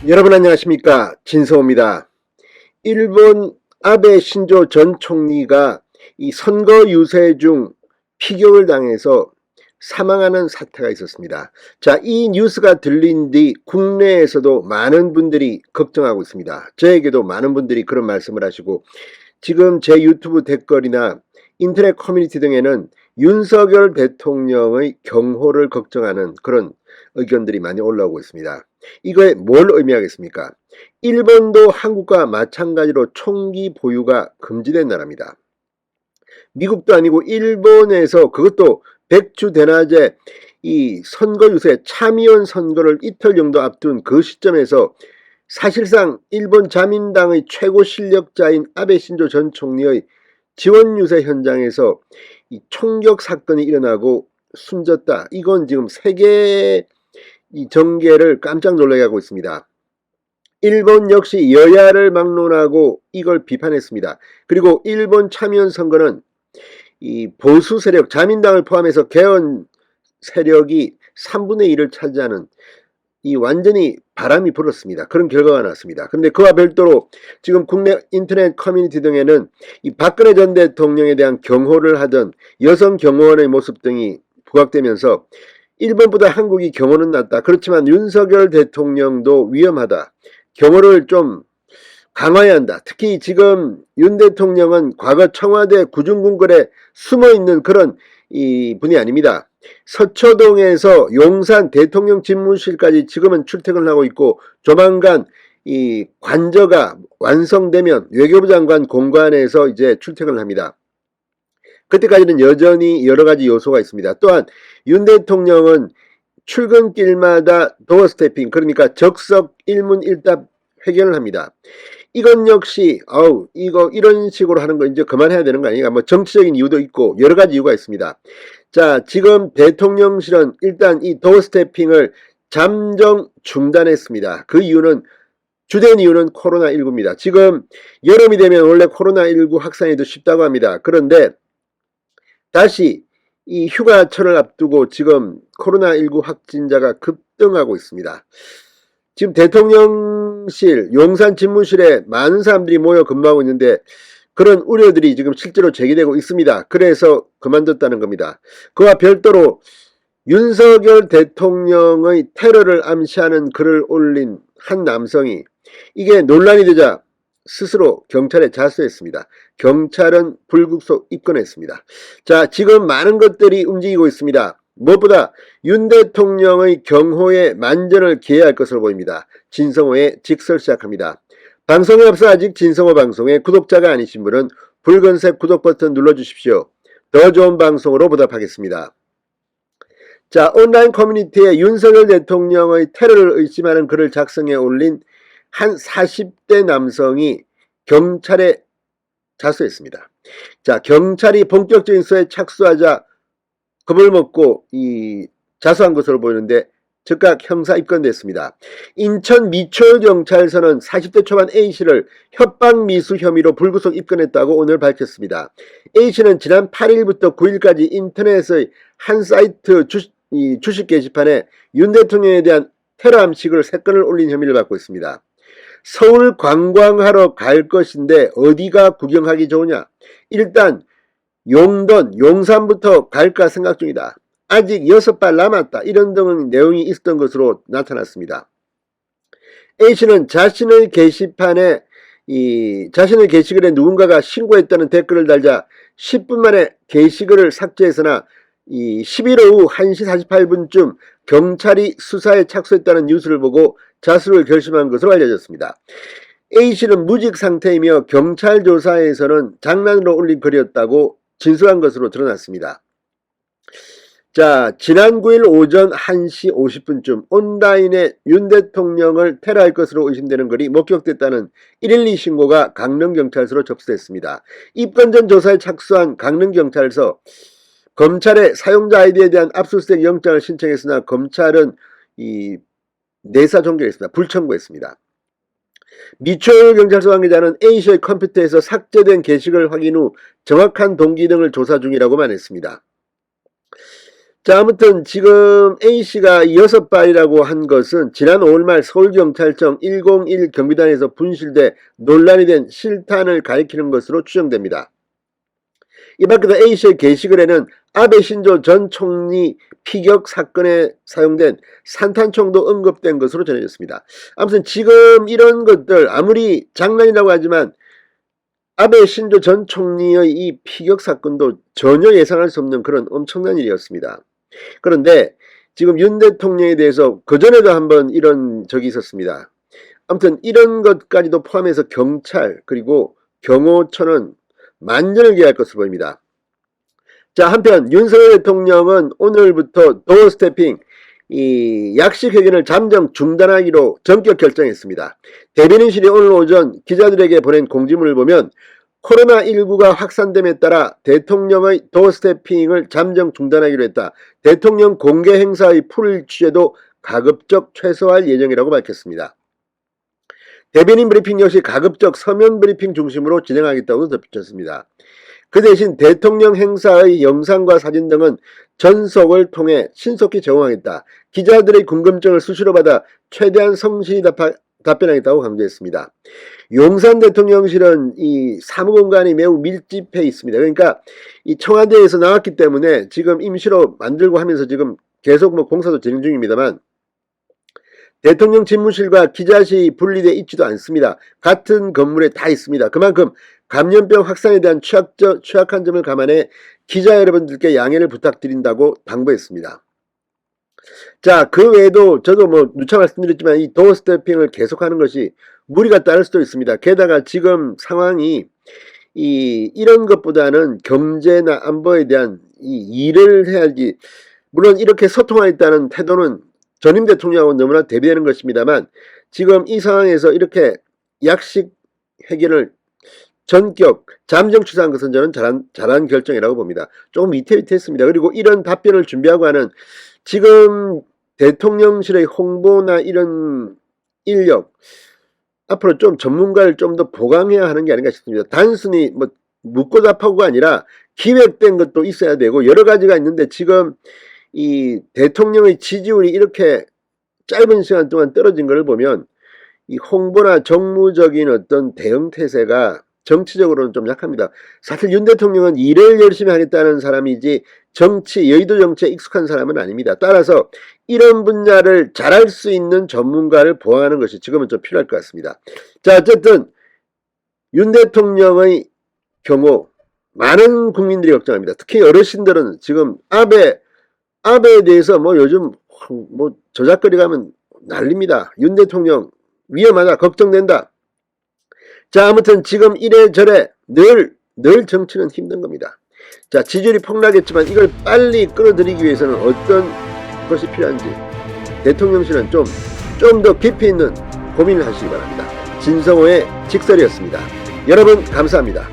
여러분 안녕하십니까, 진성호입니다. 일본 아베 신조 전 총리가 이 선거 유세 중 피격을 당해서 사망하는 사태가 있었습니다. 자, 이 뉴스가 들린 뒤 국내에서도 많은 분들이 걱정하고 있습니다. 저에게도 많은 분들이 그런 말씀을 하시고, 지금 제 유튜브 댓글이나 인터넷 커뮤니티 등에는 윤석열 대통령의 경호를 걱정하는 그런 의견들이 많이 올라오고 있습니다. 이거에 뭘 의미하겠습니까? 일본도 한국과 마찬가지로 총기 보유가 금지된 나라입니다. 미국도 아니고 일본에서 그것도 백주 대낮에 이 선거 유세 참의원 선거를 이틀 정도 앞둔 그 시점에서 사실상 일본 자민당의 최고 실력자인 아베 신조 전 총리의 지원 유세 현장에서 이 총격 사건이 일어나고 숨졌다. 이건 지금 세계 이 정계를 깜짝 놀라게 하고 있습니다. 일본 역시 여야를 막론하고 이걸 비판했습니다. 그리고 일본 참의원 선거는 이 보수 세력 자민당을 포함해서 개헌 세력이 3분의 1을 차지하는 이 완전히 바람이 불었습니다. 그런 결과가 나왔습니다. 그런데 그와 별도로 지금 국내 인터넷 커뮤니티 등에는 이 박근혜 전 대통령에 대한 경호를 하던 여성 경호원의 모습 등이 부각되면서 일본보다 한국이 경호는 낫다. 그렇지만 윤석열 대통령도 위험하다. 경호를 좀 강화해야 한다. 특히 지금 윤 대통령은 과거 청와대 구중궁궐에 숨어있는 그런 이 분이 아닙니다. 서초동에서 용산 대통령 집무실까지 지금은 출퇴근을 하고 있고, 조만간 이 관저가 완성되면 외교부 장관 공관에서 이제 출퇴근을 합니다. 그때까지는 여전히 여러 가지 요소가 있습니다. 또한 윤 대통령은 출근길마다 도어 스태핑, 그러니까 적석 일문일답 회견을 합니다. 이건 역시 이거 이런 식으로 하는 거 이제 그만해야 되는 거 아니냐. 뭐 정치적인 이유도 있고 여러 가지 이유가 있습니다. 자, 지금 대통령실은 일단 이 도어 스태핑을 잠정 중단했습니다. 그 이유는 주된 이유는 코로나19입니다. 지금 여름이 되면 원래 코로나19 확산이 더 쉽다고 합니다. 그런데 다시 이 휴가철을 앞두고 지금 코로나19 확진자가 급등하고 있습니다. 지금 대통령실, 용산 집무실에 많은 사람들이 모여 근무하고 있는데 그런 우려들이 지금 실제로 제기되고 있습니다. 그래서 그만뒀다는 겁니다. 그와 별도로 윤석열 대통령의 테러를 암시하는 글을 올린 한 남성이 이게 논란이 되자 스스로 경찰에 자수했습니다. 경찰은 불구속 입건했습니다. 자, 지금 많은 것들이 움직이고 있습니다. 무엇보다 윤 대통령의 경호에 만전을 기해야 할 것으로 보입니다. 진성호의 직설 시작합니다. 방송에 앞서 아직 진성호 방송의 구독자가 아니신 분은 붉은색 구독 버튼 눌러주십시오. 더 좋은 방송으로 보답하겠습니다. 자, 온라인 커뮤니티에 윤석열 대통령의 테러를 의심하는 글을 작성해 올린 한 40대 남성이 경찰에 자수했습니다. 자, 경찰이 본격적인 수사에 착수하자 겁을 먹고 자수한 것으로 보이는데 즉각 형사 입건됐습니다. 인천 미추홀경찰서는 40대 초반 A씨를 협박미수 혐의로 불구속 입건했다고 오늘 밝혔습니다. A씨는 지난 8일부터 9일까지 인터넷의 한 사이트 주식 게시판에 윤 대통령에 대한 테러 암시글 3건을 올린 혐의를 받고 있습니다. 서울 관광하러 갈 것인데 어디가 구경하기 좋으냐? 일단 용돈, 용산부터 갈까 생각 중이다. 아직 6발 남았다. 이런 등 내용이 있었던 것으로 나타났습니다. A씨는 자신의 게시글에 누군가가 신고했다는 댓글을 달자 10분 만에 게시글을 삭제했으나 11일 오후 1시 48분쯤 경찰이 수사에 착수했다는 뉴스를 보고 자수를 결심한 것으로 알려졌습니다. A씨는 무직 상태이며 경찰 조사에서는 장난으로 올린 글이었다고 진술한 것으로 드러났습니다. 자, 지난 9일 오전 1시 50분쯤 온라인에 윤 대통령을 테러할 것으로 의심되는 글이 목격됐다는 112 신고가 강릉경찰서로 접수됐습니다. 입건 전 조사에 착수한 강릉경찰서 검찰에 사용자 아이디에 대한 압수수색 영장을 신청했으나 검찰은 내사 종결했습니다. 불청구했습니다. 미추홀경찰서 관계자는 A씨의 컴퓨터에서 삭제된 게시글 확인 후 정확한 동기 등을 조사 중이라고만 했습니다. 자, 아무튼 지금 A씨가 6발이라고 한 것은 지난 5월 말 서울경찰청 101 경비단에서 분실돼 논란이 된 실탄을 가리키는 것으로 추정됩니다. 이 밖에도 A씨의 게시글에는 아베 신조 전 총리 피격 사건에 사용된 산탄총도 언급된 것으로 전해졌습니다. 아무튼 지금 이런 것들 아무리 장난이라고 하지만 아베 신조 전 총리의 이 피격 사건도 전혀 예상할 수 없는 그런 엄청난 일이었습니다. 그런데 지금 윤 대통령에 대해서 그전에도 한번 이런 적이 있었습니다. 아무튼 이런 것까지도 포함해서 경찰 그리고 경호처는 만전을 기할 것으로 보입니다. 자, 한편 윤석열 대통령은 오늘부터 도어 스태핑 이 약식 회견을 잠정 중단하기로 전격 결정했습니다. 대변인실이 오늘 오전 기자들에게 보낸 공지문을 보면 코로나19가 확산됨에 따라 대통령의 도어 스태핑을 잠정 중단하기로 했다. 대통령 공개 행사의 풀 취재도 가급적 최소화할 예정이라고 밝혔습니다. 대변인 브리핑 역시 가급적 서면 브리핑 중심으로 진행하겠다고 덧붙였습니다. 그 대신 대통령 행사의 영상과 사진 등은 전속을 통해 신속히 제공하겠다. 기자들의 궁금증을 수시로 받아 최대한 성실히 답변하겠다고 강조했습니다. 용산 대통령실은 이 사무공간이 매우 밀집해 있습니다. 그러니까 이 청와대에서 나왔기 때문에 지금 임시로 만들고 하면서 지금 계속 공사도 진행 중입니다만 대통령 집무실과 기자실이 분리되어 있지도 않습니다. 같은 건물에 다 있습니다. 그만큼 감염병 확산에 대한 취약한 점을 감안해 기자 여러분들께 양해를 부탁드린다고 당부했습니다. 자, 그 외에도 저도 누차 말씀드렸지만 이 도어 스태핑을 계속하는 것이 무리가 따를 수도 있습니다. 게다가 지금 상황이 이런 것보다는 경제나 안보에 대한 일을 해야지, 물론 이렇게 소통하겠다는 태도는 전임 대통령하고 너무나 대비되는 것입니다만 지금 이 상황에서 이렇게 약식 회견을 전격 잠정 취소한 것은 저는 잘한 결정이라고 봅니다. 조금 위태위태했습니다. 그리고 이런 답변을 준비하고 하는 지금 대통령실의 홍보나 이런 인력 앞으로 좀 전문가를 좀 더 보강해야 하는 게 아닌가 싶습니다. 단순히 묻고 답하고가 아니라 기획된 것도 있어야 되고 여러 가지가 있는데 지금 이 대통령의 지지율이 이렇게 짧은 시간 동안 떨어진 것을 보면 이 홍보나 정무적인 어떤 대응 태세가 정치적으로는 좀 약합니다. 사실 윤 대통령은 일을 열심히 하겠다는 사람이지 여의도 정치에 익숙한 사람은 아닙니다. 따라서 이런 분야를 잘할 수 있는 전문가를 보강하는 것이 지금은 좀 필요할 것 같습니다. 자, 어쨌든 윤 대통령의 경우 많은 국민들이 걱정합니다. 특히 어르신들은 지금 아베에 대해서 요즘 저작거리 가면 난립니다. 윤 대통령 위험하다, 걱정된다. 자, 아무튼 지금 이래저래 늘 정치는 힘든 겁니다. 자, 지지율이 폭락했지만 이걸 빨리 끌어들이기 위해서는 어떤 것이 필요한지 대통령실은 좀 더 깊이 있는 고민을 하시기 바랍니다. 진성호의 직설이었습니다. 여러분 감사합니다.